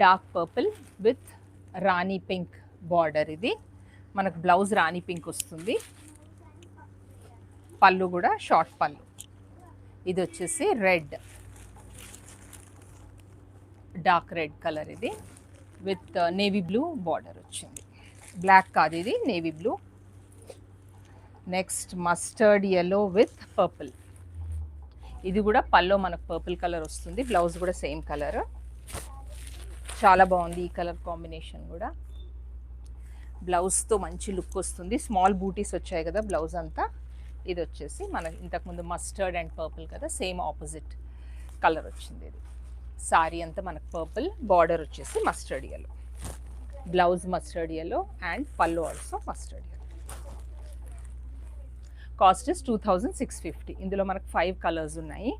Dark purple with Rani pink border. ఇది మనకు blouse రాణి pink వస్తుంది. పళ్ళు కూడా షార్ట్ పళ్ళు. ఇది వచ్చేసి రెడ్, డార్క్ రెడ్ కలర్. ఇది విత్ నేవీ బ్లూ బార్డర్ వచ్చింది. బ్లాక్ కాదు, ఇది navy blue. Next mustard yellow with purple. ఇది కూడా పల్లో మనకు పర్పుల్ కలర్ వస్తుంది. బ్లౌజ్ కూడా సేమ్ కలర్. చాలా బాగుంది ఈ కలర్ కాంబినేషన్ కూడా. బ్లౌజ్తో మంచి లుక్ వస్తుంది. స్మాల్ బూటీస్ వచ్చాయి కదా బ్లౌజ్ అంతా. ఇది వచ్చేసి మన ఇంతకుముందు మస్టర్డ్ అండ్ పర్పుల్ కదా, సేమ్ ఆపోజిట్ కలర్ వచ్చింది. ఇది సారీ అంతా మనకు పర్పుల్, బార్డర్ వచ్చేసి mustard yellow, blouse mustard yellow and pallu also mustard yellow. Cost is 2650. ఇందులో మనకు 5 కలర్స్ ఉన్నాయి.